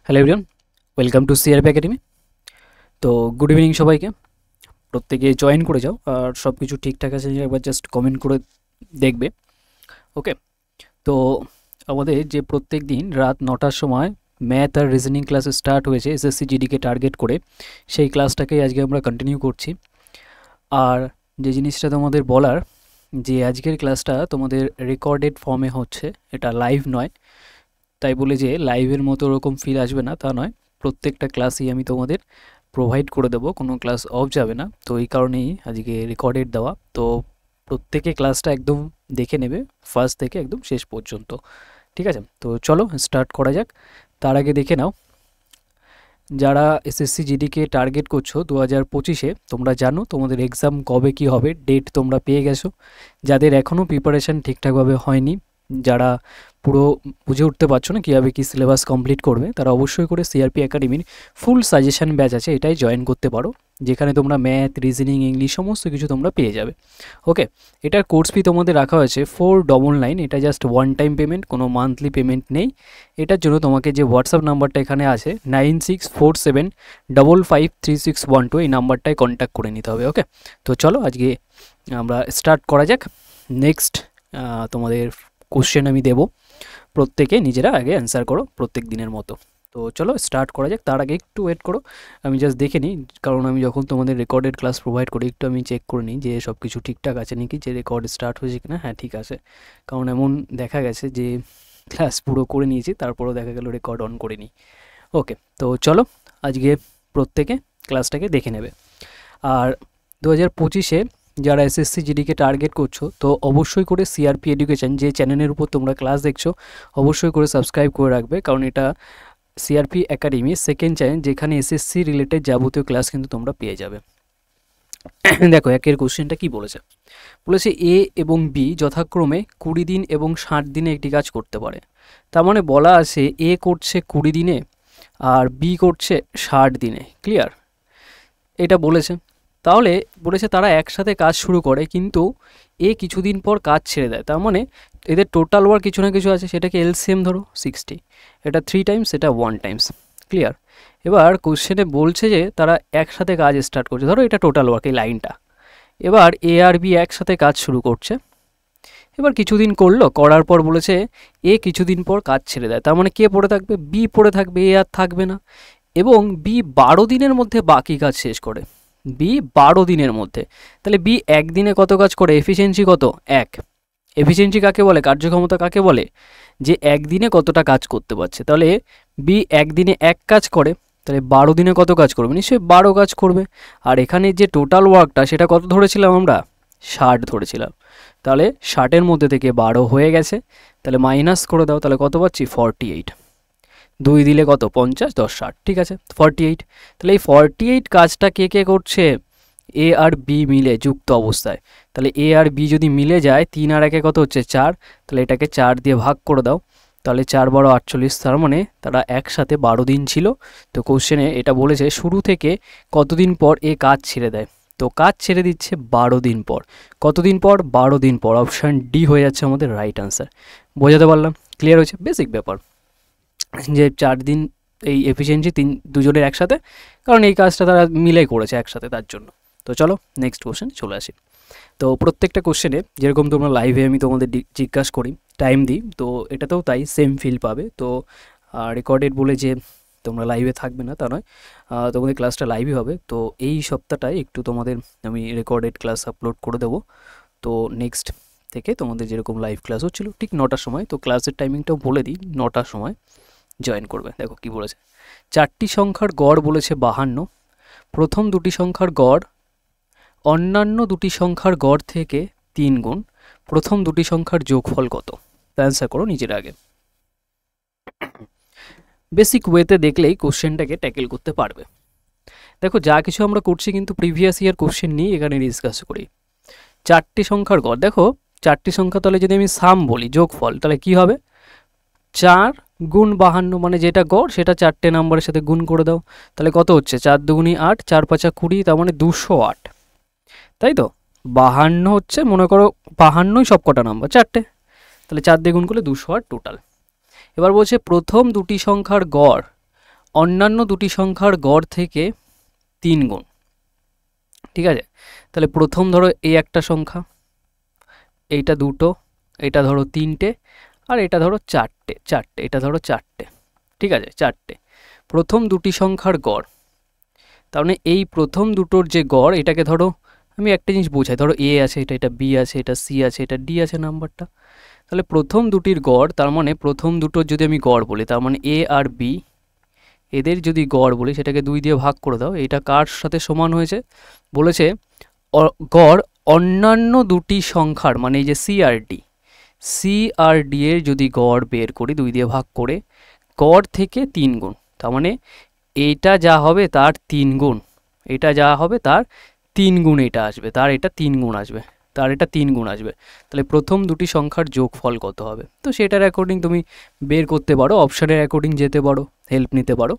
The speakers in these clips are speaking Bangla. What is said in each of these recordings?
Hello everyone, welcome to CRP academy. তো গুড ইভিনিং সবাইকে। প্রত্যেকে জয়েন করে যাও, আর সব কিছু ঠিকঠাক আছে একবার জাস্ট কমেন্ট করে দেখবে। ওকে, তো আমাদের যে প্রত্যেক দিন রাত 9টার সময় ম্যাথ আর রিজনিং ক্লাস স্টার্ট হয়েছে এসএসসি জিডিকে টার্গেট করে, সেই ক্লাসটাকেই আজকে আমরা কন্টিনিউ করছি। আর যে জিনিসটা তোমাদের বলার, যে আজকের ক্লাসটা তোমাদের রেকর্ডেড ফর্মে হচ্ছে, এটা লাইভ নয়। তাই বলে যে লাইভের মতো ওরকম ফিল আসবে না তা নয়, প্রত্যেকটা ক্লাসই আমি তোমাদের প্রোভাইড করে দেবো, কোনো ক্লাস অফ যাবে না। তো এই কারণেই আজকে রেকর্ডেড দেওয়া। তো প্রত্যেকে ক্লাসটা একদম দেখে নেবে ফার্স্ট থেকে একদম শেষ পর্যন্ত, ঠিক আছে? তো চলো স্টার্ট করা যাক। তার আগে দেখে নাও, যারা এসএসসি জিডিকে টার্গেট করছো 2025-এ, তোমরা জানো তোমাদের এক্সাম কবে কি হবে, ডেট তোমরা পেয়ে গেছো। যাদের এখনও প্রিপারেশান ঠিকঠাকভাবে হয়নি, যারা পুরো বুঝে উঠতে পারছো না কীভাবে কী সিলেবাস কমপ্লিট করবে, তারা অবশ্যই করে সিআরপি একাডেমির ফুল সাজেশন ব্যাচ আছে, এটাই জয়েন করতে পারো, যেখানে তোমরা ম্যাথ, রিজনিং, ইংলিশ সমস্ত কিছু তোমরা পেয়ে যাবে। ওকে, এটার কোর্স ফি তোমাদের রাখা হয়েছে 499। এটা জাস্ট ওয়ান টাইম পেমেন্ট, কোনো মান্থলি পেমেন্ট নেই। এটার জন্য তোমাকে যে হোয়াটসঅ্যাপ নাম্বারটা এখানে আছে 9647553612, এই নাম্বারটায় কন্ট্যাক্ট করে নিতে হবে। ওকে, তো চলো আজকে আমরা স্টার্ট করা যাক। নেক্সট তোমাদের কোশ্চেন আমি দেবো, প্রত্যেকে নিজেরা আগে অ্যান্সার করো প্রত্যেক দিনের মতো। তো চলো স্টার্ট করা যাক। তার আগে একটু ওয়েট করো, আমি জাস্ট দেখে নিই, কারণ আমি যখন তোমাদের রেকর্ডেড ক্লাস প্রোভাইড করি একটু আমি চেক করে নিই যে সব কিছু ঠিকঠাক আছে নাকি, যে রেকর্ড স্টার্ট হয়েছে কিনা। হ্যাঁ, ঠিক আছে, কারণ এমন দেখা গেছে যে ক্লাস পুরো করে নিয়েছি, তারপরেও দেখা গেল রেকর্ড অন করে নিই। ওকে, তো চলো আজকে প্রত্যেকে ক্লাসটাকে দেখে নেবে। আর 2025-এ যারা এসএসসি জিডিকে টার্গেট করছো, তো অবশ্যই করে সিআরপি এডুকেশন যে চ্যানেলের উপর তোমরা ক্লাস দেখছো, অবশ্যই করে সাবস্ক্রাইব করে রাখবে, কারণ এটা সিআরপি একাডেমি সেকেন্ড চ্যানেল, যেখানে এসএসসি রিলেটেড যাবতীয় ক্লাস কিন্তু তোমরা পেয়ে যাবে। দেখো একের কোশ্চেনটা কি বলেছে, বলেছে এ এবং বি যথাক্রমে 20 দিন এবং 60 দিনে একটি কাজ করতে পারে। তার মানে বলা আছে এ করছে 20 দিনে আর বি করছে 60 দিনে। ক্লিয়ার? এটা বলেছে। তাহলে বলেছে তারা একসাথে কাজ শুরু করে, কিন্তু এ কিছুদিন পর কাজ ছেড়ে দেয়। তার মানে এদের টোটাল ওয়ার্ক কিছু না কিছু আছে, সেটাকে এলসিএম ধরো 60, এটা 3 টাইমস, এটা 1 টাইমস। ক্লিয়ার? এবার কোশ্চেনে বলছে যে তারা একসাথে কাজ স্টার্ট করছে, ধরো এটা টোটাল ওয়ার্ক, এই লাইনটা। এবার এ আর বি একসাথে কাজ শুরু করছে, এবার কিছুদিন করলো, করার পর বলেছে এ কিছুদিন পর কাজ ছেড়ে দেয়। তার মানে কে পড়ে থাকবে? বি পড়ে থাকবে, এ আর থাকবে না। এবং বি 12 দিনের মধ্যে বাকি কাজ শেষ করে। বি 12 দিনের মধ্যে, তাহলে বি একদিনে কত কাজ করে? এফিসিয়েন্সি কত? 1। এফিসিয়েন্সি কাকে বলে? কার্যক্ষমতা কাকে বলে? যে একদিনে কতটা কাজ করতে পারছে। তাহলে বি একদিনে 1 কাজ করে, তাহলে 12 দিনে কত কাজ করবে? নিশ্চয়ই 12 কাজ করবে। আর এখানে যে টোটাল ওয়ার্কটা সেটা কত ধরেছিলাম আমরা? 60 ধরেছিলাম। তাহলে 60-এর মধ্যে থেকে 12 হয়ে গেছে, তাহলে মাইনাস করে দাও, তাহলে কত পাচ্ছি? 48। 2 দিলে কত? 50, 10, 60, ঠিক আছে 48। তাহলে এই 48 কাজটা কে কে করছে? এ আর বি মিলে যুক্ত অবস্থায়। তাহলে এ আর বি যদি মিলে যায়, 3 আর 1 কত হচ্ছে? 4। তাহলে এটাকে 4 দিয়ে ভাগ করে দাও, তাহলে 4 12 48। তার মানে তারা একসাথে 12 দিন ছিল। তো কোশ্চেনে এটা বলেছে শুরু থেকে কতদিন পর এ কাজ ছেড়ে দেয়। তো কাজ ছেড়ে দিচ্ছে 12 দিন পর। কতদিন পর? 12 দিন পর। অপশান ডি হয়ে যাচ্ছে আমাদের রাইট আনসার। বোঝাতে পারলাম? ক্লিয়ার হয়েছে? বেসিক ব্যাপার যে 4 দিন এই এফিসিয়েন্সি দুজনের একসাথে, কারণ এই কাজটা তারা মিলে করেছে একসাথে, তার জন্য। তো চলো নেক্সট কোশ্চেন চলে আসি। তো প্রত্যেকটা কোশ্চেনে যেরকম তোমরা লাইভে আমি তোমাদের জিজ্ঞাসা করি, টাইম দিই, তো এটাতেও তাই সেম ফিল পাবে। তো রেকর্ডেড বলে যে তোমরা লাইভে থাকবে না তা নয়, তোমাদের ক্লাসটা লাইভই হবে। তো এই সপ্তাহটায় একটু তোমাদের আমি রেকর্ডেড ক্লাস আপলোড করে দেবো। তো নেক্সট থেকে তোমাদের যেরকম লাইভ ক্লাস হচ্ছিল ঠিক 9টার সময়, তো ক্লাসের টাইমিংটাও বলে দিই, 9টার সময় জয়েন করবে। দেখো কি বলেছে, 4টি সংখ্যার গড় বলেছে 52, প্রথম দুটি সংখ্যার গড় অন্যান্য দুটি সংখ্যার গড় থেকে 3 গুণ, প্রথম দুটি সংখ্যার যোগফল কত? অ্যান্সার করো নিজের আগে। বেসিক ওয়েতে দেখলেই কোশ্চেনটাকে ট্যাকেল করতে পারবে। দেখো যা কিছু আমরা করছি কিন্তু প্রিভিয়াস ইয়ার কোশ্চেন নিয়ে এখানে ডিসকাস করি। 4টি সংখ্যার গড়, দেখো 4টি সংখ্যা, তাহলে যদি আমি সাম বলি, যোগফল, তাহলে কি হবে? 4 গুণ 52, মানে যেটা গড় সেটা 4টে নাম্বারের সাথে গুণ করে দাও, তাহলে কত হচ্ছে? 4 দুগুণী 8, 4 পাঁচা 20, তার মানে 208, তাই তো? 52 হচ্ছে, মনে করো 52ই সব কটা নাম্বার? 4টে, তাহলে 4 দিয়ে গুণ করলে 208 টোটাল। এবার বলছে প্রথম দুটি সংখ্যার গড় অন্যান্য দুটি সংখ্যার গড় থেকে 3 গুণ। ঠিক আছে, তাহলে প্রথম ধরো এই একটা সংখ্যা, এইটা দুটো, এটা ধরো তিনটে, আর এটা ধরো চারটে, এটা ধরো চারটে। ঠিক আছে, চারটে প্রথম দুটি সংখ্যার গড়। তার মানে এই প্রথম দুটোর যে গড়, এটাকে ধরো আমি একটা জিনিস বোঝাই, ধরো এ আছে, এটা বি আছে, এটা সি আছে, এটা ডি আছে নাম্বারটা। তাহলে প্রথম দুটির গড়, তার মানে প্রথম দুটোর যদি আমি গড় বলি, তার মানে এ আর বি, এদের যদি গড় বলি সেটাকে 2 দিয়ে ভাগ করে দাও। এটা কার সাথে সমান হয়েছে বলেছে? গড় অন্যান্য দুটি সংখ্যার, মানে এই যে সি আর ডি এর যদি গড় বের করি 2 দিয়ে ভাগ করে, গড় থেকে 3 গুণ। তার মানে এইটা যা হবে তার 3 গুণ, এটা যা হবে তার 3 গুণ এটা আসবে, তার এটা 3 গুণ আসবে, তার এটা 3 গুণ আসবে। তাহলে প্রথম দুটি সংখ্যার যোগফল কত হবে? তো সেটার অ্যাকর্ডিং তুমি বের করতে পারো, অপশানের অ্যাকর্ডিং যেতে পারো, হেল্প নিতে পারো।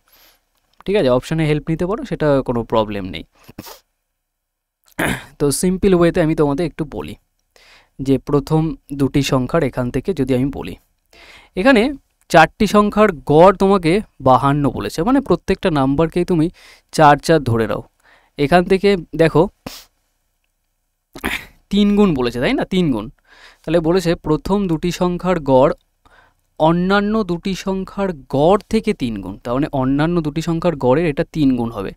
ঠিক আছে, অপশানে হেল্প নিতে পারো, সেটা কোনো প্রবলেম নেই। তো সিম্পল ওয়েতে আমি তোমাদের একটু বলি যে প্রথম দুটি সংখ্যার এখান থেকে যদি আমি বলি, এখানে চারটি সংখ্যার গড় তোমাকে 52 বলেছে, মানে প্রত্যেকটা নাম্বারকেই তুমি 4 4 ধরে নাও। এখান থেকে দেখো 3 গুণ বলেছে, তাই না? 3 গুণ। তাহলে বলেছে প্রথম দুটি সংখ্যার গড় অন্যান্য দুটি সংখ্যার গড় থেকে 3 গুণ। তার মানে অন্যান্য দুটি সংখ্যার গড়ের এটা 3 গুণ হবে।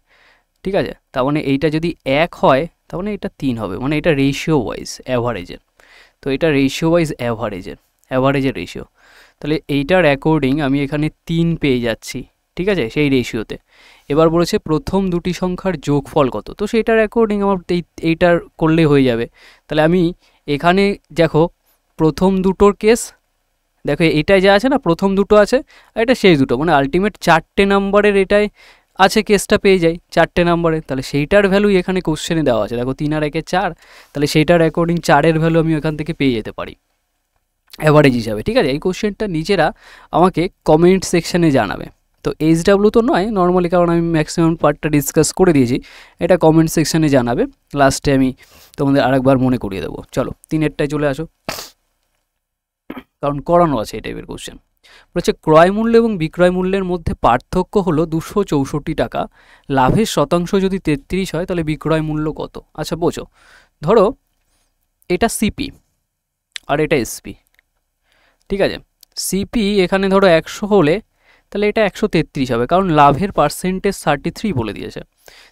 ঠিক আছে, তার মানে এইটা যদি 1 হয় তার মানে এটা 3 হবে, মানে এটা রেশিও ওয়াইজ অ্যাভারেজের। তো এটা রেশিও ওয়াইজ অ্যাভারেজের রেশিও। তাহলে এইটার অ্যাকর্ডিং আমি এখানে 3 পেয়ে যাচ্ছি। ঠিক আছে, সেই রেশিওতে। এবার বলেছে প্রথম দুটি সংখ্যার যোগফল কত, তো সেটার অ্যাকর্ডিং আমার এইটার করলে হয়ে যাবে। তাহলে আমি এখানে দেখো প্রথম দুটোর কেস, দেখো এটাই যা আছে না, প্রথম দুটো আছে আর এটা শেষ দুটো, মানে আলটিমেট 4টে নাম্বারের এটাই আছে, কেসটা পেয়ে যাই 4টে নাম্বারে। তাহলে সেইটার ভ্যালু এখানে কোশ্চেনে দেওয়া আছে, দেখো 3 আর 1 4, তাহলে সেইটার অ্যাকর্ডিং 4-এর ভ্যালু আমি এখান থেকে পেয়ে যেতে পারি অ্যাভারেজ হিসাবে। ঠিক আছে, এই কোশ্চেনটা নিজেরা আমাকে কমেন্ট সেকশানে জানাবে। তো এইচডাব্লিউ তো নয় নর্মালি, কারণ আমি ম্যাক্সিমাম পার্টটা ডিসকাস করে দিয়েছি, এটা কমেন্ট সেকশানে জানাবে। লাস্টে আমি তোমাদের আরেকবার মনে করিয়ে দেবো। চলো 3-এরটায় চলে আসো, কারণ করানো আছে এই টাইপের কোশ্চেন। বলছে ক্রয় মূল্য এবং বিক্রয় মূল্যের মধ্যে পার্থক্য হলো 264 টাকা, লাভের শতাংশ যদি 33 হয় তাহলে বিক্রয় মূল্য কত? আচ্ছা বোঝো, ধরো এটা সিপি আর এটা এসপি। ঠিক আছে, সিপি এখানে ধরো 100 হলে তাহলে এটা 133 হবে, কারণ লাভের পার্সেন্টেজ 33 বলে দিয়েছে।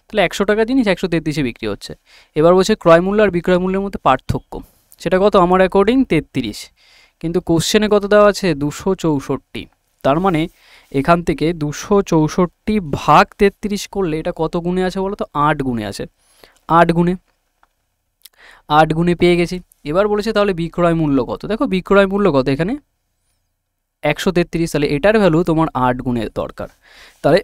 তাহলে 100 টাকা জিনিস 133-এ বিক্রি হচ্ছে। এবার বলছে ক্রয় মূল্য আর বিক্রয় মূল্যের মধ্যে পার্থক্য, সেটা কত? আমার অ্যাকর্ডিং 33, কিন্তু কোশ্চেনে কত দেওয়া আছে? 264। তার মানে এখান থেকে 264 ভাগ 33 করলে এটা কত গুণে আছে বলো তো? 8 গুণে আছে। 8 গুণে পেয়ে গেছি। এবার বলেছে তাহলে বিক্রয় মূল্য কত? দেখো বিক্রয় মূল্য কত এখানে? 133, তাহলে এটার ভ্যালু তোমার 8 গুণের দরকার। তাহলে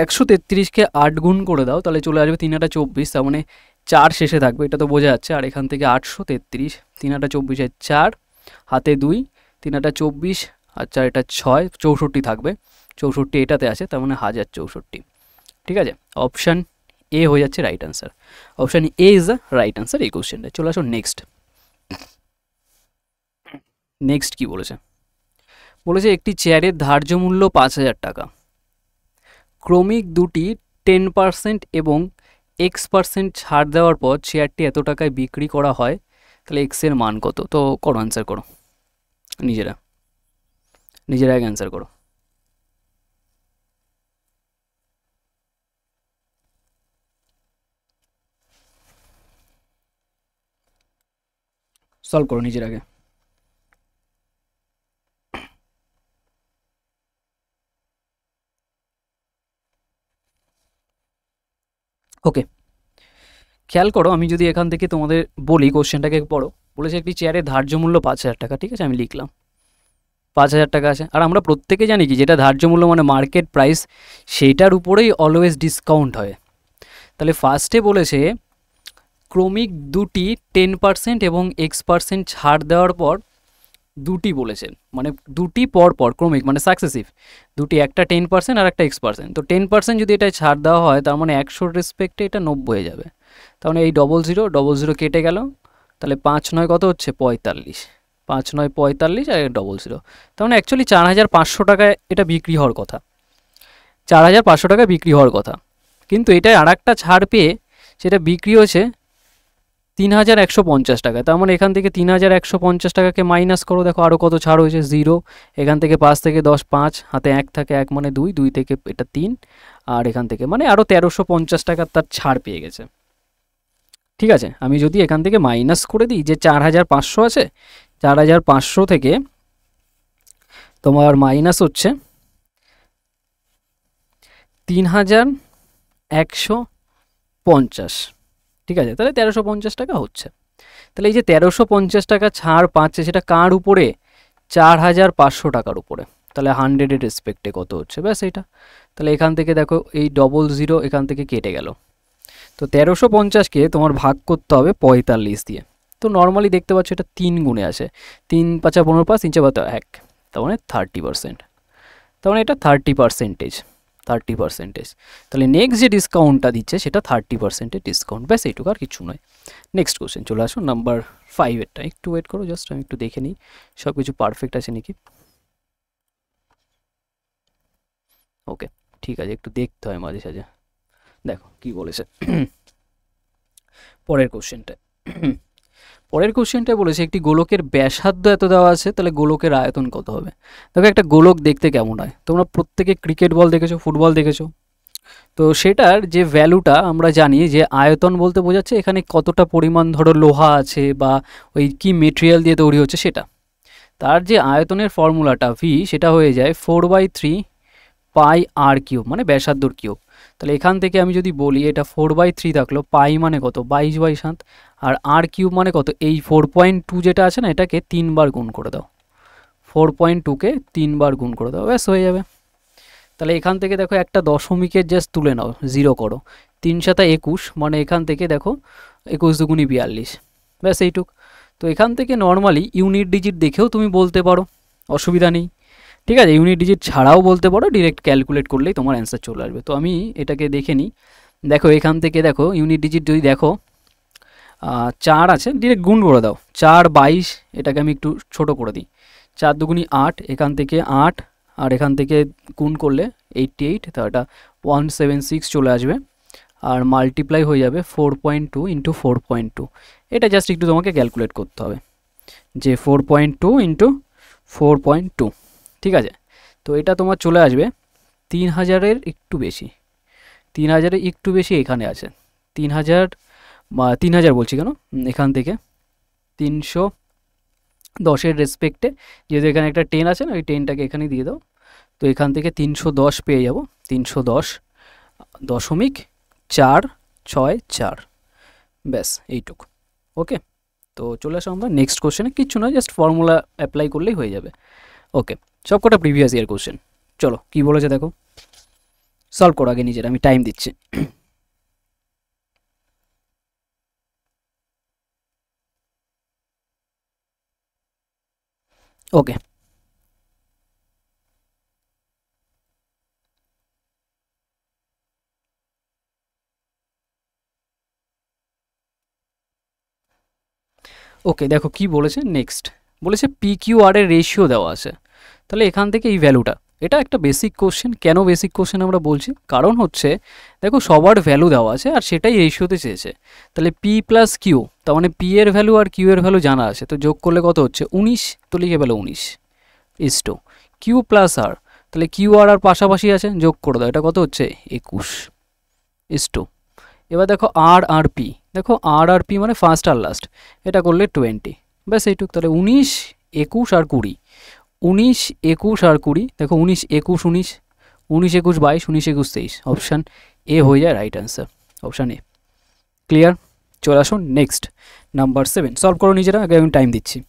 133-কে 8 গুণ করে দাও, তাহলে চলে আসবে 3 × 24, তার মানে 4 শেষে থাকবে, এটা তো বোঝা যাচ্ছে। আর এখান থেকে 833, 3 × 24 4, হাতে 2, 3 × 24 আর 4 এটা 6, 64 থাকবে। 64 এটাতে আছে, তার মানে 1064। ঠিক আছে, অপশান এ হয়ে যাচ্ছে right answer. Option A is the right answer এই কোশ্চেনটা। চলে আসো নেক্সট কি বলেছে? বলেছে একটি চেয়ারের ধার্য মূল্য 5000 টাকা, ক্রমিক দুটি 10% এবং x% ছাড় দেওয়ার পর চেয়ারটি এত টাকায় বিক্রি করা হয়, তাহলে x এর মান কত? তো করো, অ্যান্সার করো, নিজেরা আগে অ্যান্সার করো। সলভ করো নিজের আগে। ওকে, খেয়াল করো, আমি যদি এখান থেকে তোমাদের বলি কোশ্চেনটাকে পড়ো। বলেছে একটি চেয়ারের ধার্য মূল্য 5000 টাকা। ঠিক আছে, আমি লিখলাম 5000 টাকা আছে। আর আমরা প্রত্যেকে জানি কি, যেটা ধার্য মূল্য মানে মার্কেট প্রাইস, সেইটার উপরেই অলওয়েজ ডিসকাউন্ট হয়। তাহলে ফার্স্টে বলেছে ক্রমিক দুটি 10% এবং x% ছাড় দেওয়ার পর দুটি বলেছেন, মানে দুটি পর ক্রমিক মানে সাকসেসিভ দুটি, একটা 10% আর একটা x%। তো 10% যদি এটা ছাড় দেওয়া হয় তার মানে 100-র রেসপেক্টে এটা 90 হয়ে যাবে। তার মানে এই 00 কেটে গেল, তাহলে 5 9 কত হচ্ছে? 45, 5 9 45 আর 00, তার মানে অ্যাকচুয়ালি 4500 টাকায় এটা বিক্রি হওয়ার কথা। 4,500 টাকা বিক্রি হওয়ার কথা, কিন্তু এটাই আর একটা ছাড় পেয়ে সেটা বিক্রি হয়েছে 3,150 টাকা। তার মানে এখান থেকে 3,150 টাকাকে মাইনাস করো, দেখো আরও কত ছাড় হয়েছে, 0। এখান থেকে 5 থেকে 10, 5 হাতে 1 থাকে, 1 মানে 2, 2 থেকে এটা 3, আর এখান থেকে মানে আরও 1,350 টাকার তার ছাড় পেয়ে গেছে। ঠিক আছে, আমি যদি এখান থেকে মাইনাস করে দিই যে 4,500 আছে, 4,500 থেকে তোমার মাইনাস হচ্ছে 3,150, ঠিক আছে, তাহলে 1,350 টাকা হচ্ছে। তাহলে এই যে 1,350 টাকা ছাড় পাচ্ছে সেটা কার উপরে, 4,500 টাকার উপরে। তাহলে 100-এর রেসপেক্টে কত হচ্ছে, ব্যাস এইটা। তাহলে এখান থেকে দেখো এই 00 এখান থেকে কেটে গেল। তো 1,350কে তোমার ভাগ করতে হবে 45 দিয়ে। তো নর্মালি দেখতে পাচ্ছ এটা 3 গুণে আছে, 3 5 15 5 3 4 1, তার মানে 30%। তার মানে এটা 30%। তাহলে নেক্সট যে ডিসকাউন্টটা দিচ্ছে সেটা 30%-এর ডিসকাউন্ট, ব্যাস এইটুকু, আর কিছু নয়। নেক্সট কোশ্চেন চলে আসুন, নাম্বার 5-এরটা। একটু ওয়েট করো, জাস্ট আমি একটু দেখে নিই সব কিছু পারফেক্ট আছে নাকি। ওকে, ঠিক আছে, একটু দেখতে হয় মাঝে সাঝে। দেখো কি বলেছে পরের কোশ্চেনটা। পরের কোশ্চেনটা বলেছে একটি গোলকের ব্যাসার্ধ এত দেওয়া আছে, তাহলে গোলকের আয়তন কত হবে। দেখো একটা গোলক দেখতে কেমন হয়, তোমরা প্রত্যেকে ক্রিকেট বল দেখেছো, ফুটবল দেখেছো, তো সেটার যে ভ্যালুটা আমরা জানি যে আয়তন বলতে বোঝাচ্ছে এখানে কতটা পরিমাণ ধরো লোহা আছে বা ওই কি মেটেরিয়াল দিয়ে তৈরি হচ্ছে সেটা। তার যে আয়তনের ফর্মুলাটা ভি, সেটা হয়ে যায় 4/3 পাই আর কিউব, মানে ব্যাসার্ধর কিউব। তাহলে এখান থেকে আমি যদি বলি এটা 4/3 থাকলো, পাই মানে কত 22/7, আর আর কিউব মানে কত, এই 4.2 যেটা আছে না এটাকে 3 বার গুণ করে দাও, 4.2কে 3 বার গুণ করে দাও, ব্যাস হয়ে যাবে। তাহলে এখান থেকে দেখো একটা দশমিকের জাস্ট তুলে নাও, 0 করো, 3 × 21, মানে এখান থেকে দেখো 21 × 2 = 42, ব্যাস এইটুক। তো এখান থেকে নর্মালি ইউনিট ডিজিট দেখেও তুমি বলতে পারো, অসুবিধা নেই। ঠিক আছে, ইউনিট ডিজিট ছাড়াও বলতে পারো, ডিরেক্ট ক্যালকুলেট করলেই তোমার অ্যান্সার চলে আসবে। তো আমি এটাকে দেখে নিই। দেখো এখান থেকে দেখো ইউনিট ডিজিট যদি দেখো 4 আছে, ডিরেক্ট গুণ করে দাও, 4/22, এটাকে আমি একটু ছোট করে দিই, 4 × 2 = 8, এখান থেকে 8, আর এখান থেকে গুণ করলে 88, তো এটা 176 চলে আসবে, আর মাল্টিপ্লাই হয়ে যাবে 4.2 × 4.2। এটা জাস্ট একটু তোমাকে ক্যালকুলেট করতে হবে যে 4.2 × 4.2, ঠিক আছে। তো এটা তোমার চলে আসবে 3,000-এর একটু বেশি, 3,000-এর একটু বেশি এখানে আছে, 3,000 বা 3,000 বলছি কেন, এখান থেকে 310-এর রেসপেক্টে, যেহেতু এখানে একটা 10 আছে না, ওই 10টাকে এখানে দিয়ে দাও। তো এখান থেকে 310 পেয়ে যাব, 310.464, ব্যাস এইটুকু। ওকে, তো চলে আসো আমরা নেক্সট কোশ্চেনে, কিচ্ছু নয়, জাস্ট ফর্মুলা অ্যাপ্লাই করলেই হয়ে যাবে। ওকে, সব কটা প্রিভিয়াস ইয়ার কোশ্চেন। চলো কি বলেছে দেখো, সলভ করো আগে নিজের, আমি টাইম দিচ্ছি। ওকে, ওকে, দেখো কি বলেছে নেক্সট, বলেছে পি কিউ আর এর রেশিও দেওয়া আছে। তাহলে এখান থেকে এই ভ্যালুটা, এটা একটা বেসিক কোশ্চেন। কেন বেসিক কোশ্চেন আমরা বলছি, কারণ হচ্ছে দেখো সবার ভ্যালু দেওয়া আছে আর সেটাই রেশিওতে চেয়েছে। তাহলে পি প্লাস কিউ, তার মানে পি এর ভ্যালু আর কিউ এর ভ্যালু জানা আছে, তো যোগ করলে কত হচ্ছে 19, তো লিখে পেলো 19 ইস্টো কিউ প্লাস আর, তাহলে কিউ আর আর পাশাপাশি আছে, যোগ করে দাও, এটা কত হচ্ছে 21 ইস্টো। এবার দেখো আর আর পি, দেখো আর আর পি মানে ফার্স্ট আর লাস্ট, এটা করলে 20, ব্যাস এইটুক। তাহলে 19, 21 আর 20, 19, 21 আর 20, দেখো 19, 21, 19, 19, 21, 22, 19, 21, 23, অপশান এ হয়ে যায় right answer, option A. Clear, চলে আসুন নেক্সট নাম্বার 7, সলভ করো নিজেরা, আগে আমি টাইম দিচ্ছি।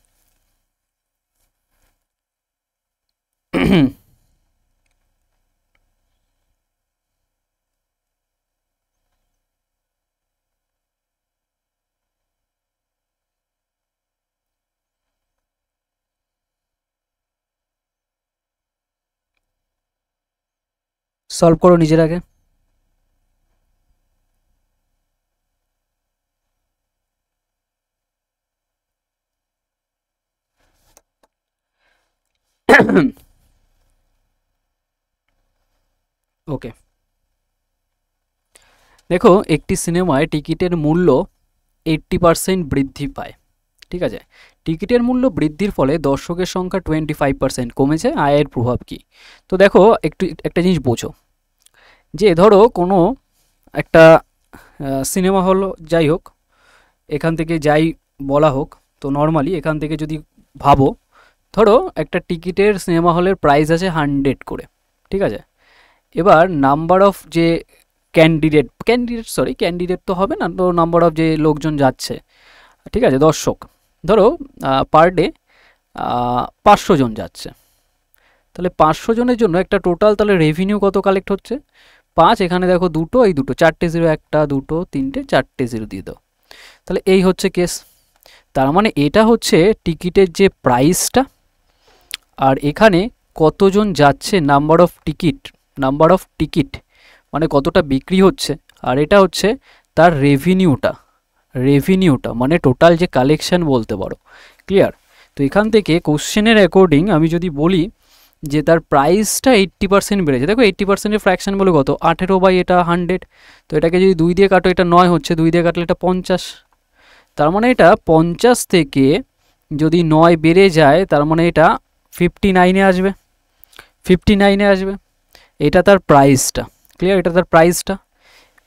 সলভ করো নিজের আগে। ওকে, দেখো একটি সিনেমায় টিকিটের মূল্য 80% বৃদ্ধি পায়, ঠিক আছে। টিকিটের মূল্য বৃদ্ধির ফলে দর্শকের সংখ্যা 25% কমেছে, আয়ের প্রভাব কী? তো দেখো একটা জিনিস বোঝো, যে ধরো কোনো একটা সিনেমা হল, যাই হোক, এখান থেকে যাই বলা হোক, তো নর্মালি এখান থেকে যদি ভাবো, ধরো একটা টিকিটের সিনেমা হলের প্রাইস আছে 100 করে, ঠিক আছে। এবার নাম্বার অফ যে ক্যান্ডিডেট তো হবে না, তো নাম্বার অফ যে লোকজন যাচ্ছে, ঠিক আছে, দর্শক, ধরো পার ডে 500 জন যাচ্ছে, তাহলে 500 জনের জন্য একটা টোটাল তাহলে রেভিনিউ কত কালেক্ট হচ্ছে? 5, এখানে দেখো দুটো, এই দুটো, 4টে জিরো, 1 2 3 4টে জিরো দিয়ে দাও, তাহলে এই হচ্ছে কেস। তার মানে এটা হচ্ছে টিকিটের যে প্রাইসটা, আর এখানে কতজন যাচ্ছে, নাম্বার অফ টিকিট মানে কতটা বিক্রি হচ্ছে, আর এটা হচ্ছে তার রেভিনিউটা মানে টোটাল যে কালেকশন বলতে পারো। ক্লিয়ার? তো এখান থেকে কোশ্চেনের অ্যাকর্ডিং আমি যদি বলি যে তার প্রাইসটা 80% বেড়েছে, দেখো 80%-এর ফ্র্যাকশন বলে কত, 18 বাই এটা 100, তো এটাকে যদি 2 দিয়ে কাটো, এটা 9 হচ্ছে, 2 দিয়ে কাটলে এটা 50, তার মানে এটা 50 থেকে যদি 9 বেড়ে যায়, তার মানে এটা 59-এ আসবে, 59-এ আসবে, এটা তার প্রাইসটা। ক্লিয়ার? এটা তার প্রাইসটা,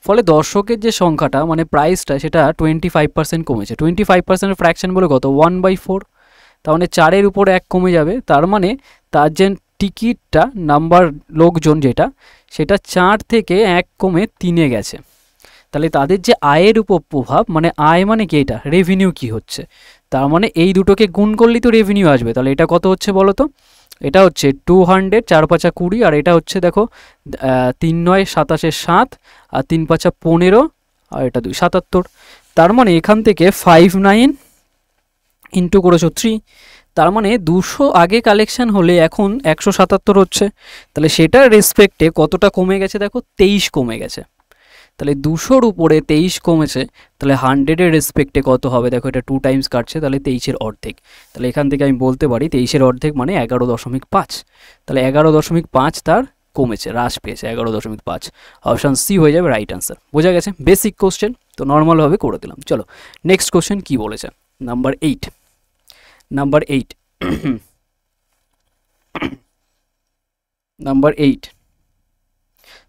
ফলে দর্শকের যে সংখ্যাটা মানে প্রাইসটা, সেটা 25% কমেছে। 25% ফ্র্যাকশন বলে কত, 1/4, তার মানে 4-এর উপর 1 কমে যাবে, তার মানে তার যে টিকিটটা নাম্বার লোকজন যেটা, সেটা 4 থেকে 1 কমে 3-এ গেছে। তাহলে তাদের যে আয়ের উপর প্রভাব, মানে আয় মানে কি, এটা রেভিনিউ কি হচ্ছে, তার মানে এই দুটোকে গুণ করলেই তো রেভিনিউ আসবে। তাহলে এটা কত হচ্ছে বলো তো, এটা হচ্ছে 200, 4 5 20, আর এটা হচ্ছে দেখো 3 9 27 7, আর 3 5 15, আর এটা 2 77, তার মানে এখান থেকে 59 ইন্টু করেছো 3, তার মানে 200 আগে কালেকশন হলে এখন 177 হচ্ছে, তাহলে সেটার রেসপেক্টে কতটা কমে গেছে দেখো, 23 কমে গেছে। তাহলে 200-র উপরে 23 কমেছে, তাহলে 100-এর রেসপেক্টে কত হবে দেখো, এটা 2 টাইমস কাটছে, তাহলে 23-এর অর্ধেক। তাহলে এখান থেকে আমি বলতে পারি 23-এর অর্ধেক মানে 11.5, তাহলে 11.5 তার কমেছে, হ্রাস পেয়েছে 11.5। অপশান সি হয়ে যাবে রাইট আনসার। বোঝা গেছে? বেসিক কোশ্চেন, তো নর্মালভাবে করে দিলাম। চলো নেক্সট কোশ্চেন কি বলেছে, নাম্বার 8 নাম্বার 8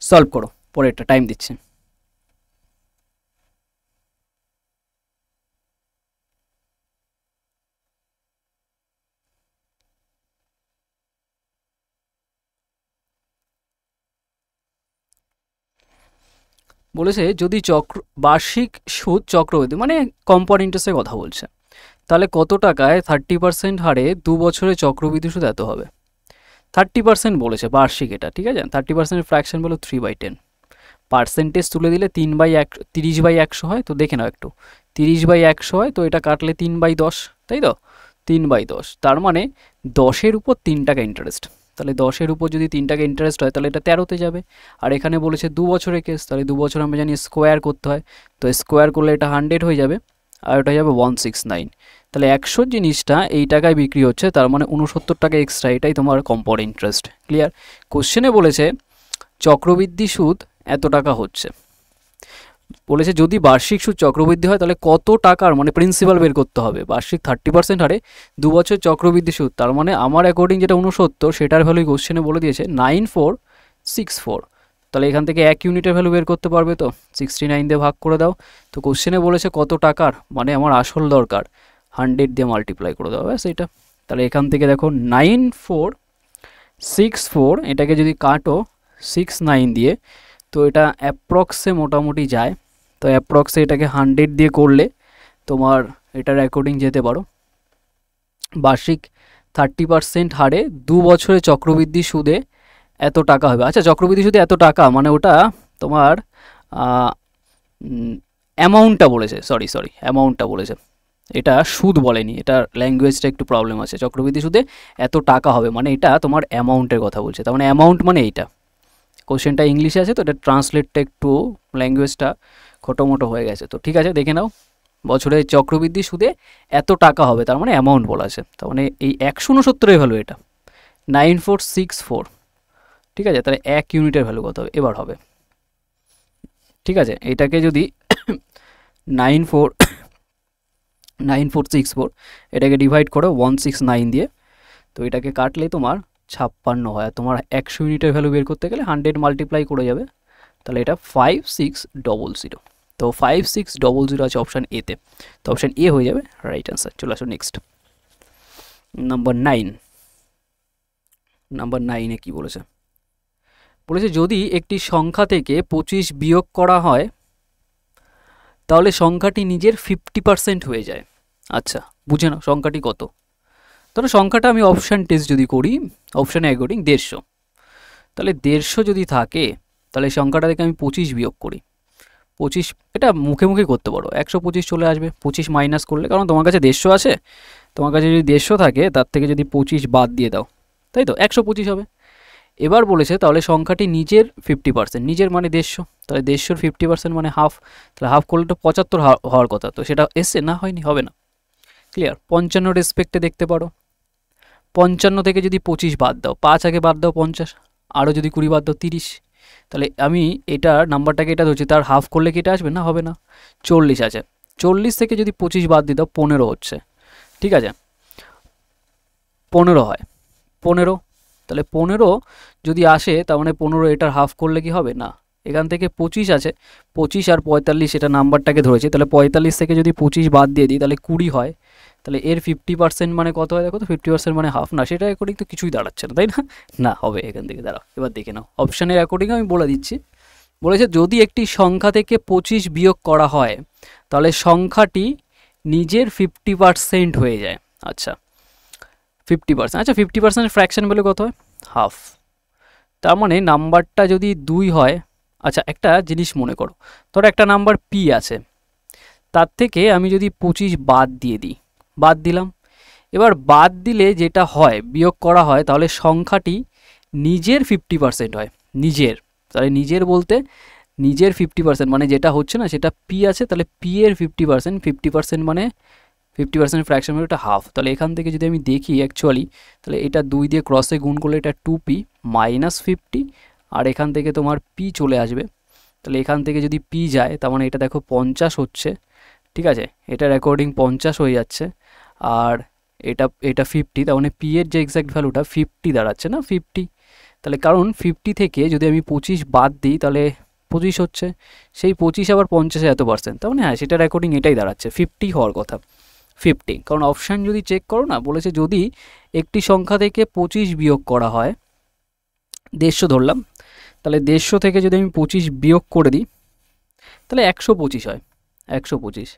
সলভ করো, পরে একটা টাইম দিচ্ছি। বলেছে যদি বার্ষিক সুদ চক্রবৃদ্ধি মানে কম্পাউন্ড ইন্টারেস্টের কথা বলছে, তাহলে কত টাকায় 30% হারে 2 বছরে চক্রবৃদ্ধি সুদ এত হবে। 30% বলেছে বার্ষিক, এটা ঠিক আছে। 30% ফ্র্যাকশন বলো 3/10, পার্সেন্টেজ তুলে দিলে 30/100 হয়, তো দেখে নাও একটু, 30/100 হয়, তো এটা কাটলে 3/10, তাই তো, 3/10, তার মানে 10-এর উপর 3 টাকা ইন্টারেস্ট, তাহলে 10-এর উপর যদি 3 টাকা ইন্টারেস্ট হয়, তাহলে এটা 13-তে যাবে। আর এখানে বলেছে 2 বছরের কেস, তাহলে 2 বছর আমরা জানি স্কোয়ার করতে হয়, তো স্কোয়ার করলে এটা 100 হয়ে যাবে, আর ওটা যাবে 169, তাহলে 100 জিনিসটা এই টাকায় বিক্রি হচ্ছে, তার মানে 69 টাকা এক্সট্রা, এটাই তোমার কম্পাউন্ড ইন্টারেস্ট। ক্লিয়ার? কোশ্চেনে বলেছে চক্রবৃদ্ধি সুদ এত টাকা হচ্ছে, বলেছে যদি বার্ষিক সুদ চক্রবৃদ্ধি হয়, তাহলে কত টাকার মানে প্রিন্সিপাল বের করতে হবে। বার্ষিক 30% হারে 2 বছর চক্রবৃদ্ধি সুদ, তার মানে আমার অ্যাকর্ডিং যেটা 69, সেটার ভ্যালু কোশ্চেনে বলে দিয়েছে 9464, তাহলে এখান থেকে 1 ইউনিটের ভ্যালু বের করতে পারবে, তো 69 দিয়ে ভাগ করে দাও। তো কোশ্চেনে বলেছে কত টাকার, মানে আমার আসল দরকার 100 দিয়ে মাল্টিপ্লাই করে দাও, ব্যাস এটা। তাহলে এখান থেকে দেখো 9464, এটাকে যদি কাটো 69 দিয়ে, তো এটা অ্যাপ্রক্সে মোটামুটি যায়, তো অ্যাপ্রক্সে এটাকে 100 দিয়ে করলে তোমার এটার অ্যাকর্ডিং যেতে পারো বার্ষিক 30% হারে 2 বছরে চক্রবৃদ্ধি সুদে এত টাকা হবে। আচ্ছা, চক্রবৃদ্ধি সুদে এত টাকা মানে ওটা তোমার অ্যামাউন্টটা বলেছে, সরি অ্যামাউন্টটা বলেছে, এটা সুদ বলেনি, এটা ল্যাঙ্গুয়েজটা একটু প্রবলেম আছে। চক্রবৃদ্ধি সুদে এত টাকা হবে মানে এটা তোমার অ্যামাউন্টের কথা বলছে, তার মানে অ্যামাউন্ট মানে এইটা। কোশ্চেনটা ইংলিশে আছে, তো এটা ট্রান্সলেটটা একটু ল্যাঙ্গুয়েজটা খটোমটো হয়ে গেছে, তো ঠিক আছে দেখে নাও। বছরে চক্রবৃদ্ধি সুদে এত টাকা হবে, তার মানে অ্যামাউন্ট বলা আছে, তার মানে এই 169-এর ভ্যালু এটা 9464, ঠিক আছে, তাহলে 1 ইউনিটের ভ্যালু কত হবে এবার হবে। ঠিক আছে, এটাকে যদি 9464 এটাকে ডিভাইড করো 169 দিয়ে, তো এটাকে কাটলে তোমার 56 হয়। আর তোমার 100 ইউনিটের ভ্যালু বের করতে গেলে 100 মাল্টিপ্লাই করে যাবে, তাহলে এটা 5600। তো 5600 আছে অপশান এতে, তো অপশান এ হয়ে যাবে রাইট অ্যান্সার। চলে আসো নেক্সট, নাম্বার 9। নাম্বার 9-এ কী বলেছে? বলেছে যদি একটি সংখ্যা থেকে 25 বিয়োগ করা হয় তাহলে সংখ্যাটি নিজের 50% হয়ে যায়। আচ্ছা, বুঝে নাও সংখ্যাটি কত। ধরো সংখ্যাটা আমি অপশান টেস্ট যদি করি, অপশানে অ্যাকর্ডিং 150, তাহলে 150 যদি থাকে তাহলে সংখ্যাটা থেকে আমি 25 বিয়োগ করি। 25 এটা মুখে মুখে করতে পারো, 125 চলে আসবে 25 মাইনাস করলে, কারণ তোমার কাছে 150 আছে, তোমার কাছে যদি 150 থাকে তার থেকে যদি 25 বাদ দিয়ে দাও, তাই তো 125 হবে। এবার বলেছে তাহলে সংখ্যাটি নিজের 50%, নিজের মানে 150, তাহলে 150-র 50% মানে হাফ, তাহলে হাফ করলে তো 75 হওয়ার কথা, তো সেটা এসছে না, হয়নি, হবে না। ক্লিয়ার? 55 রেসপেক্টে দেখতে পারো, 55 থেকে যদি 25 বাদ দাও, 5 আগে বাদ দাও 50, আরও যদি 20 বাদ দাও 30, তাহলে আমি এটা নাম্বারটাকে এটা ধরছি, তার হাফ করলে কি এটা আসবে না, হবে না। 40 আছে, 40 থেকে যদি 25 বাদ দিয়ে দাও 15 হচ্ছে, ঠিক আছে 15 হয়, 15, তাহলে 15 যদি আসে তার মানে 15 এটার হাফ করলে কি হবে না। এখান থেকে 25 আছে, 25 আর 45 এটা নাম্বারটাকে ধরেছে, তাহলে 45 থেকে যদি 25 বাদ দিয়ে দিই তাহলে 20 হয়, তাহলে এর 50% মানে কত হয় দেখো তো, 50% মানে হাফ না, সেটা অ্যাকর্ডিং তো কিছুই দাঁড়াচ্ছে না, তাই না? না হবে, এখান থেকে দাঁড়াও এবার দেখে নাও অপশানের অ্যাকর্ডিং আমি বলে দিচ্ছি। বলেছে যদি একটি সংখ্যা থেকে 25 বিয়োগ করা হয় তাহলে সংখ্যাটি নিজের 50% হয়ে যায়। আচ্ছা 50%, আচ্ছা 50% ফ্র্যাকশন বলে কত হয়, হাফ, তার মানে নাম্বারটা যদি 2 হয়, আচ্ছা একটা জিনিস মনে করো, ধরো একটা নাম্বার পি আছে, তার থেকে আমি যদি 25 বাদ দিয়ে দিই, বাদ দিলাম, এবার বাদ দিলে যেটা হয় বিয়োগ করা হয় তাহলে সংখ্যাটি নিজের 50% হয়, নিজের, তাহলে নিজের বলতে নিজের 50% মানে যেটা হচ্ছে না সেটা পি আছে, তাহলে পি এর 50%, 50% মানে 50% ফ্র্যাকশন মানে এটা হাফ, তাহলে এখান থেকে যদি আমি দেখি অ্যাকচুয়ালি, তাহলে এটা 2 দিয়ে ক্রসে গুণ করলে এটা 2p মাইনাস 50, আর এখান থেকে তোমার পি চলে আসবে, তাহলে এখান থেকে যদি পি যায় তার মানে এটা দেখো 50 হচ্ছে, ঠিক আছে এটার অ্যাকর্ডিং 50 হয়ে যাচ্ছে, আর এটা 50, তার মানে পি এর যে এক্স্যাক্ট ভ্যালুটা 50 দাঁড়াচ্ছে না 50, তাহলে কারণ 50 থেকে যদি আমি 25 বাদ দিই তাহলে 25 হচ্ছে, সেই 25 আবার 50-এ এত পার্সেন্ট, তার মানে হ্যাঁ সেটার অ্যাকর্ডিং এটাই দাঁড়াচ্ছে 50 হওয়ার কথা, 50, কারণ অপশান যদি চেক করো না, বলেছে যদি একটি সংখ্যা থেকে 25 বিয়োগ করা হয়, 150 ধরলাম, তাহলে 150 থেকে যদি আমি 25 বিয়োগ করে দিই তাহলে 125 হয়, 125,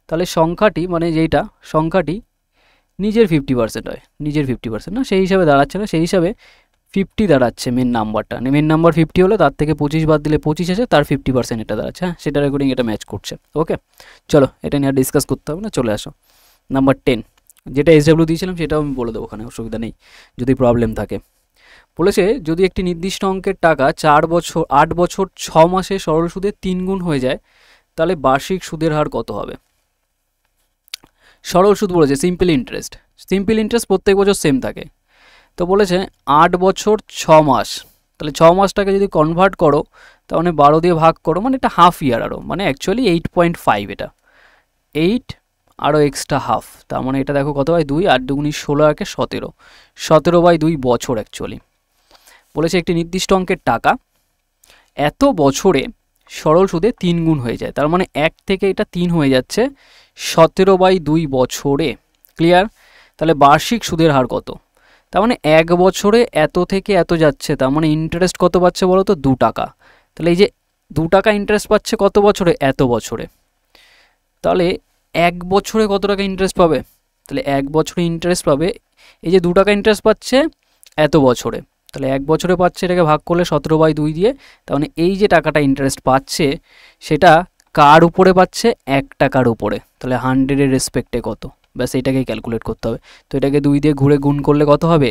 তাহলে সংখ্যাটি মানে যেইটা সংখ্যাটি নিজের 50% হয়, নিজের 50% না সেই হিসাবে দাঁড়াচ্ছে না, সেই হিসাবে 50 দাঁড়াচ্ছে মেন নাম্বারটা, মেন নাম্বার 50 হলে তার থেকে 25 বাদ দিলে 25 আছে, তার 50% এটা দাঁড়াচ্ছে, হ্যাঁ সেটার অ্যাকর্ডিং এটা ম্যাচ করছে। ওকে চলো এটা নিয়ে আর ডিসকাস করতে হবে না, চলে আসো নাম্বার 10, যেটা এসডব্লিউ দিয়েছিলাম সেটাও আমি বলে দেবো, ওখানে অসুবিধা নেই যদি প্রবলেম থাকে। বলেছে যদি একটি নির্দিষ্ট অঙ্কের টাকা 8 বছর 6 মাসে সরল সুদে 3 গুণ হয়ে যায় তাহলে বার্ষিক সুদের হার কত হবে। সরল সুদ বলেছে সিম্পল ইন্টারেস্ট, সিম্পল ইন্টারেস্ট প্রত্যেক বছর সেম থাকে, তো বলেছে 8 বছর 6 মাস, তাহলে 6 মাসটাকে যদি কনভার্ট করো তার মানে 12 দিয়ে ভাগ করো, মানে এটা হাফ ইয়ার আরও, মানে অ্যাকচুয়ালি 8.5, এটা 8 আরও এক্সট্রা হাফ, তার মানে এটা দেখো কত হয় 2, 8 দুগুণী 16 একে 17, 17/2 বছর অ্যাকচুয়ালি। বলেছে একটি নির্দিষ্ট অঙ্কের টাকা এত বছরে সরল সুদে 3 গুণ হয়ে যায়, তার মানে 1 থেকে এটা 3 হয়ে যাচ্ছে 17/2 বছরে। ক্লিয়ার? তাহলে বার্ষিক সুদের হার কত, তার মানে 1 বছরে এত থেকে এত যাচ্ছে, তার মানে ইন্টারেস্ট কত পাচ্ছে বলো তো 2 টাকা, তাহলে এই যে 2 টাকা ইন্টারেস্ট পাচ্ছে কত বছরে, এত বছরে, তাহলে 1 বছরে কত টাকা ইন্টারেস্ট পাবে, তাহলে 1 বছরে ইন্টারেস্ট পাবে, এই যে 2 টাকা ইন্টারেস্ট পাচ্ছে এত বছরে, তাহলে 1 বছরে পাচ্ছে, এটাকে ভাগ করলে 17/2 দিয়ে, তার মানে এই যে টাকাটা ইন্টারেস্ট পাচ্ছে সেটা কার উপরে পাচ্ছে, 1 টাকার উপরে, তাহলে 100-এর রেসপেক্টে কত, ব্যাস এইটাকেই ক্যালকুলেট করতে হবে, তো এটাকে 2 দিয়ে ঘুরে গুণ করলে কত হবে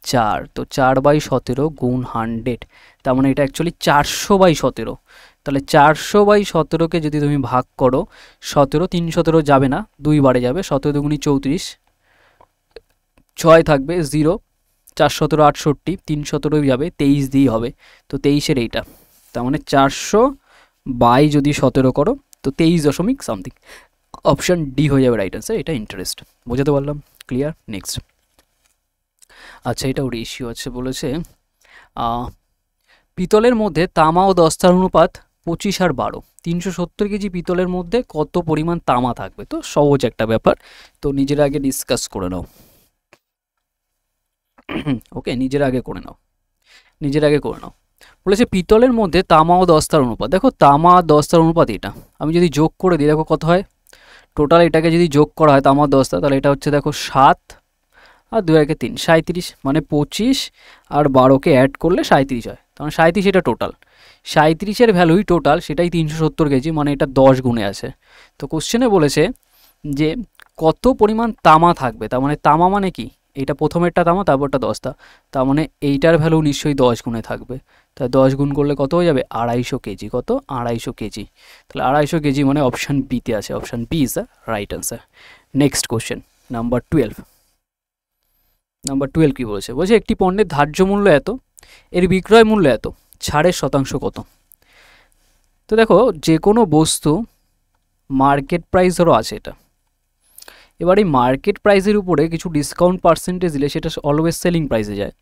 4, তো 4/17 গুণ 100, তার মানে এটা অ্যাকচুয়ালি 400/17, তাহলে 400/17কে যদি তুমি ভাগ করো, 17 3 17 যাবে না, 2 বারে যাবে, 17 দুগুণী 34, 6 থাকবে 0, 4 17 68, 3 17 যাবে, 23 দিয়েই হবে, তো 23-এর এইটা, তার মানে 400 বাই যদি 17 করো তো 23 দশমিক সামথিং, অপশান ডি হয়ে যাবে রাইট অ্যান্সার। এটা ইন্টারেস্ট, বোঝাতে পারলাম? ক্লিয়ার? নেক্সট। আচ্ছা, এটাও রেশিও আছে, বলেছে পিতলের মধ্যে তামা ও দস্তার অনুপাত 25 আর 12, 370 কেজি পিতলের মধ্যে কত পরিমাণ তামা থাকবে? তো সহজ একটা ব্যাপার, তো নিজের আগে ডিসকাস করে নাও। ওকে, নিজের আগে করে নাও। বলেছে পিতলের মধ্যে তামা ও দস্তার অনুপাত, দেখো তামা আর দস্তার অনুপাত এটা আমি যদি যোগ করে দিই, দেখো কত হয় টোটাল, এটাকে যদি যোগ করা হয় তামা দস্তা, তাহলে এটা হচ্ছে দেখো 7 আর 2 একে 3, 37, মানে 25 আর 12কে অ্যাড করলে 37 হয়, তখন 37 এটা টোটাল, 37-এর ভ্যালুই টোটাল, সেটাই 370 কেজি, মানে এটা 10 গুণে আছে। তো কোশ্চেনে বলেছে যে কত পরিমাণ তামা থাকবে, তার মানে তামা মানে কি, এইটা প্রথমেরটা তামা, তারপরটা দস্তা, তার মানে এইটার ভ্যালু নিশ্চয়ই 10 গুণে থাকবে, তাই 10 গুণ করলে কত হয়ে যাবে? 250 কেজি। কত? 250 কেজি। তাহলে 250 কেজি মানে অপশান বিতে আছে, option B is the right answer. Next question number 12। Number 12 কী বলেছে? বলছে একটি পণ্যের ধার্য মূল্য এত, এর বিক্রয় মূল্য এত, ছাড়ের শতাংশ কত? তো দেখো যে কোনো বস্তু মার্কেট প্রাইস ধরো আছে এটা, এবার এই মার্কেট প্রাইসের উপরে কিছু ডিসকাউন্ট পার্সেন্টেজ দিলে সেটা অলওয়েজ সেলিং প্রাইসে যায়।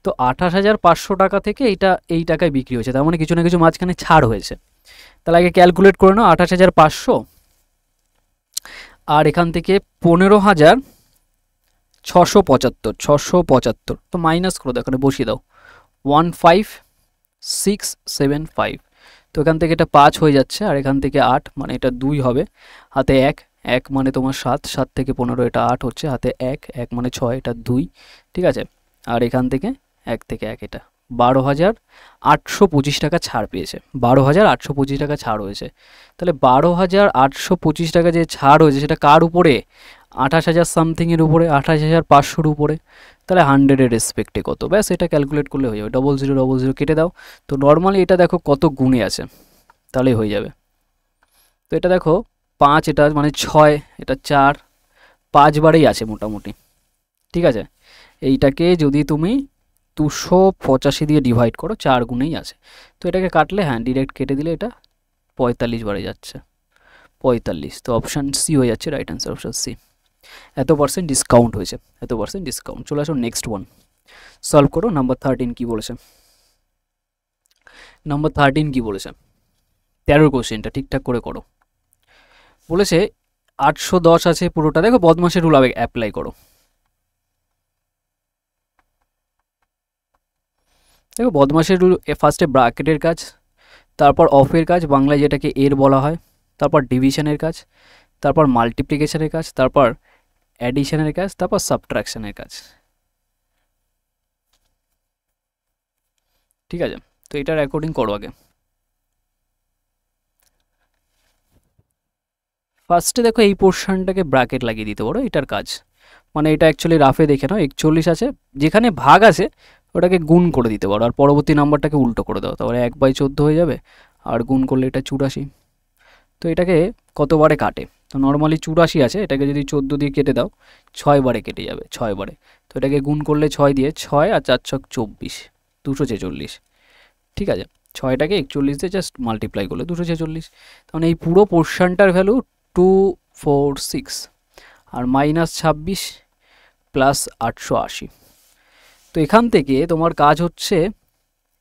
তো 28,500 টাকা থেকে এইটা এই টাকায় বিক্রি হয়েছে, তার মানে কিছু না কিছু মাঝখানে ছাড় হয়েছে। তাহলে আগে ক্যালকুলেট করে নাও 28,500 আর এখান থেকে 15,675, তো মাইনাস করে দাও, এখানে বসিয়ে দাও 15675, তো এখান থেকে এটা 5 হয়ে যাচ্ছে, আর এখান থেকে 8, মানে এটা 2 হবে, হাতে 1, 1 মানে তোমার 7, 7 থেকে 15 এটা 8 হচ্ছে, হাতে 1, 1 মানে 6, এটা 2, ঠিক আছে, আর এখান থেকে 1 থেকে 1 এটা 12,825 টাকা ছাড় পেয়েছে, 12,825 টাকা ছাড় হয়েছে। তাহলে 12,825 টাকা যে ছাড় হয়েছে সেটা কার উপরে? 28,000 সামথিংয়ের উপরে, 28,500-র উপরে, তাহলে 100-এর রেসপেক্টে কত, ব্যাস এটা ক্যালকুলেট করলে হয়ে যাবে, 0000 কেটে দাও। তো নর্মালি এটা দেখো কত গুণে আছে, তাহলেই হয়ে যাবে। তো এটা দেখো 5, এটা মানে 6, এটা 4, 5 বারেই আছে মোটামুটি, ঠিক আছে। এইটাকে যদি তুমি 285 দিয়ে ডিভাইড করো, 4 গুণেই আছে, তো এটাকে কাটলে হ্যাঁ ডিরেক্ট কেটে দিলে এটা 45 বারে যাচ্ছে, 45, তো অপশান সি হয়ে যাচ্ছে রাইট অ্যান্সার, অপশান সি। এত পার্সেন্ট ডিসকাউন্ট হয়েছে, এত পার্সেন্ট ডিসকাউন্ট। চলে আসো নেক্সট ওয়ান, সলভ করো। নাম্বার 13 কি বলেছে? নাম্বার 13 কি বলেছে? 13 কোশ্চেনটা ঠিকঠাক করে করো। বলেছে 810 আছে পুরোটা, দেখো বদমাশের রুল অ্যাপ্লাই করো। দেখো বদমাশের রুল, ফার্স্টে ব্র্যাকেটের কাজ, তারপর অফের কাজ, বাংলায় যেটাকে এর বলা হয়, তারপর ডিভিশনের কাজ, তারপর মাল্টিপ্লিকেশনের কাজ, তারপর অ্যাডিশনের কাজ, তারপর সাবট্রাকশনের কাজ, ঠিক আছে। তো এটার অ্যাকর্ডিং করো আগে। ফার্স্টে দেখো এই পোর্শনটাকে ব্র্যাকেট লাগিয়ে দিতে পারো, এটার কাজ, মানে এটা অ্যাকচুয়ালি রাফে দেখে নাও 41 আছে, যেখানে ভাগ আছে ওটাকে গুণ করে দিতে পারো, আর পরবর্তী নাম্বারটাকে উল্টো করে দাও, তারপরে 1/14 হয়ে যাবে, আর গুণ করলে এটা 84। তো এটাকে কতবারে কাটে? তো নর্মালি 84 আছে, এটাকে যদি 14 দিয়ে কেটে দাও 6 বারে কেটে যাবে, 6 বারে। তো এটাকে গুণ করলে 6 দিয়ে, 6 আর 4 ছক 24, 246, ঠিক আছে। 6টাকে 41 দিয়ে জাস্ট মাল্টিপ্লাই করলে 246, তখন এই পুরো পোর্শনটার ভ্যালু 246, আর -26 প্লাস 880। তো এখান থেকে তোমার কাজ হচ্ছে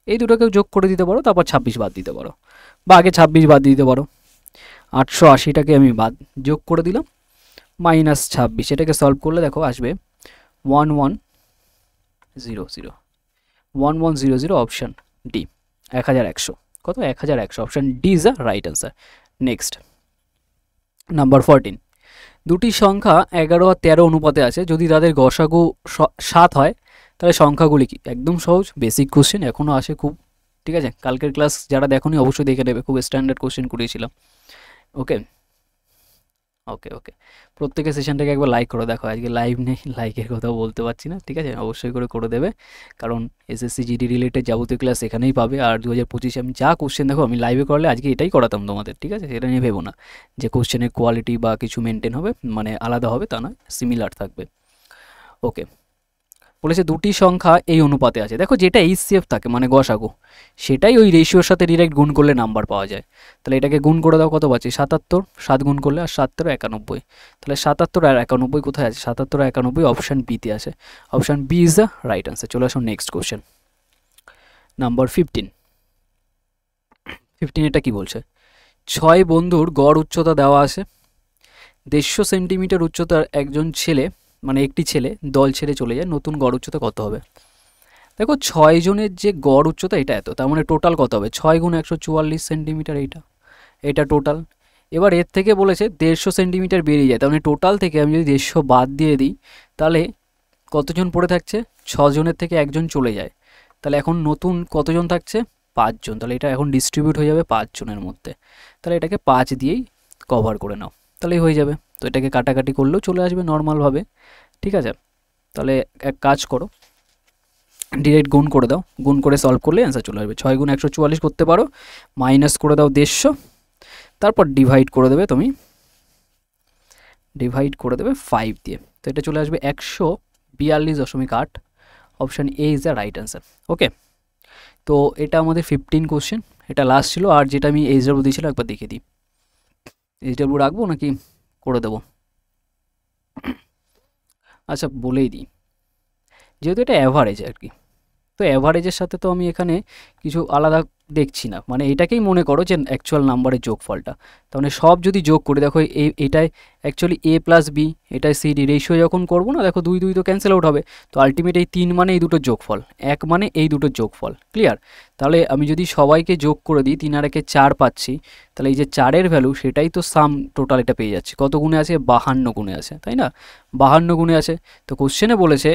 এই দুটোকেও যোগ করে দিতে পারো, তারপর 26 বাদ দিতে পারো, বা আগে 26 বাদ দিতে পারো। 880টাকে আমি যোগ করে দিলাম, -26, এটাকে সলভ করলে দেখো আসবে 1100, 1100, অপশান ডি 1100। কত? 1100, option D is the right answer. Next number 14। দুটি সংখ্যা 11 আর 13 অনুপাতে আছে, যদি তাদের গসাগু 7 হয় তাহলে সংখ্যাগুলি কি? একদম সহজ, বেসিক কোশ্চেন, এখনও আসে খুব, ঠিক আছে। কালকের ক্লাস যারা দেখোনি অবশ্যই দেখে নেবে, খুব স্ট্যান্ডার্ড কোশ্চেন করিয়েছিলাম। ওকে ওকে ওকে, প্রত্যেকের সেশনটাকে একবার লাইক করে দেখো, আজকে লাইভ নেই, লাইকের কথাও বলতে পারছি না, ঠিক আছে, অবশ্যই করে দেবে, কারণ এসএসসি জিডি রিলেটেড যাবতীয় ক্লাস এখানেই পাবে। আর 2025 আমি যা কোশ্চেন দেখো আমি লাইভে করলে আজকে এটাই করাতাম তোমাদের, ঠিক আছে, সেটা নিয়ে ভেবো না যে কোশ্চেনের কোয়ালিটি বা কিছু মেনটেন হবে, মানে আলাদা হবে তা নয়, সিমিলার থাকবে। ওকে, বলেছে দুটি সংখ্যা এই অনুপাতে আছে, দেখো যেটা এইচসিএফ থাকে মানে গসাগু, সেটাই ওই রেশিওর সাথে ডিরেক্ট গুণ করলে নাম্বার পাওয়া যায়। তাহলে এটাকে গুণ করে দাও, কত পাচ্ছি 77, 7 গুণ করলে আর 7 × 91। তাহলে 77 আর 91 কোথায় আছে? 77 আর 91 অপশান বিতে আছে। Option B is the right answer. চলে আসুন নেক্সট কোশ্চেন, নাম্বার 15। এটা কি বলছে? 6 বন্ধুর গড় উচ্চতা দেওয়া আছে। 150 সেন্টিমিটার উচ্চতার একজন ছেলে মানে একটি ছেলে দল ছেড়ে চলে যায়, নতুন গড় উচ্চতা কত হবে? দেখো 6 জনের যে গড় উচ্চতা এটা এত, তার মানে টোটাল কত হবে? 6 × 144 সেন্টিমিটার, এটা টোটাল। এবার এর থেকে বলেছে 150 সেন্টিমিটার বেরিয়ে যায়, তার মানে টোটাল থেকে আমি যদি 150 বাদ দিয়ে দিই তাহলে কতজন পড়ে থাকছে? 6 জনের থেকে একজন চলে যায়, তাহলে এখন নতুন কতজন থাকছে? 5 জন। তাহলে এটা এখন ডিস্ট্রিবিউট হয়ে যাবে 5 জনের মধ্যে, তাহলে এটাকে 5 দিয়েই কভার করে নাও, তাহলেই হয়ে যাবে। তো এটাকে কাটাকাটি করলেও চলে আসবে নর্মালভাবে, ঠিক আছে? তাহলে এক কাজ করো, ডিরেক্ট গুণ করে দাও, গুণ করে সলভ করলে অ্যান্সার চলে আসবে। 6 × 144 করতে পারো, মাইনাস করে দাও 150, তারপর ডিভাইড করে দেবে তুমি, ডিভাইড করে দেবে 5 দিয়ে, তো এটা চলে আসবে 142.8। Option A is the right answer. Okay, তো এটা আমাদের 15 কোশ্চেন, এটা লাস্ট ছিল। আর যেটা আমি এইচডব্লিউ দিয়েছিলাম একবার দেখে দিই, এইচডব্লিউ রাখবো নাকি করে দেবো? আচ্ছা বলেই দিই, যেহেতু এটা অ্যাভারেজ আর কি, তো অ্যাভারেজের সাথে তো আমি এখানে কিছু আলাদা দেখছি না, মানে এটাকেই মনে করো যে অ্যাকচুয়াল নাম্বারের যোগফলটা। তার মানে সব যদি যোগ করি, দেখো এটাই অ্যাকচুয়ালি এ প্লাস বি, এটাই সিডি, রেশিও যখন করবো না, দেখো 2 2 তো ক্যান্সেল আউট হবে, তো আলটিমেট এই 3 মানে এই দুটোর যোগফল, 1 মানে এই দুটোর যোগফল, ক্লিয়ার? তাহলে আমি যদি সবাইকে যোগ করে দিই, 3 আর 1 4 পাচ্ছি, তাহলে এই যে 4-এর ভ্যালু সেটাই তো সাম টোটাল, এটা পেয়ে যাচ্ছি। কত গুণে আছে? 52 গুণে আছে, তাই না? 52 গুণে আছে। তো কোশ্চেনে বলেছে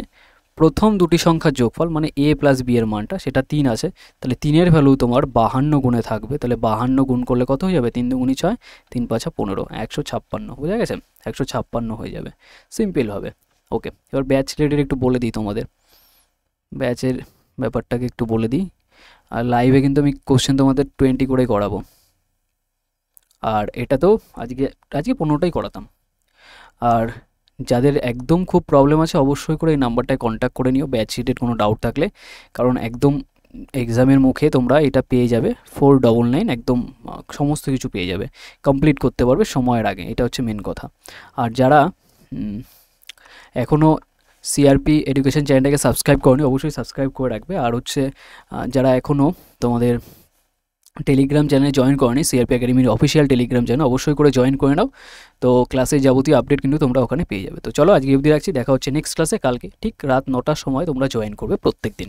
প্রথম দুটি সংখ্যার যোগফল মানে এ প্লাস বি এর মানটা সেটা 3 আছে, তাহলে 3-এর ভ্যালু তোমার 52 গুণে থাকবে, তাহলে 52 গুণ করলে কত হয়ে যাবে? 3 × 2 = 6, 3 × 5 = 15, 156, বোঝা গেছে? 156 হয়ে যাবে, সিম্পল হবে। ওকে, এবার ব্যাচ রেটের একটু বলে দিই তোমাদের, ব্যাচের ব্যাপারটাকে একটু বলে দিই। আর লাইভে কিন্তু আমি কোশ্চেন তোমাদের 20 করে করাবো, আর এটা তো আজকে 15টাই করাতাম। আর যাদের একদম খুব প্রবলেম আছে অবশ্যই করে এই নাম্বারটায় কন্ট্যাক্ট করে নিও ব্যাচ শিটের কোনো ডাউট থাকলে, কারণ একদম এক্সামের মুখে তোমরা এটা পেয়ে যাবে 499, একদম সমস্ত কিছু পেয়ে যাবে, কমপ্লিট করতে পারবে সময়ের আগে, এটা হচ্ছে মেন কথা। আর যারা এখনও সিআরপি এডুকেশন চ্যানেলটাকে সাবস্ক্রাইব করনি অবশ্যই সাবস্ক্রাইব করে রাখবে। আর হচ্ছে যারা এখনও তোমাদের টেলিগ্রাম চ্যানেলে জয়েন করনি, সিআরপি একাডেমির অফিসিয়াল টেলিগ্রাম চ্যানেল, অবশ্যই করে জয়েন করে নাও, তো ক্লাসের যাবতীয় আপডেট কিন্তু তোমরা ওখানে পেয়ে যাবে। তো চলো আজকে অবধি রাখছি, দেখা হচ্ছে নেক্সট ক্লাসে কালকে ঠিক রাত 9টার সময় তোমরা জয়েন করবে প্রত্যেক দিন।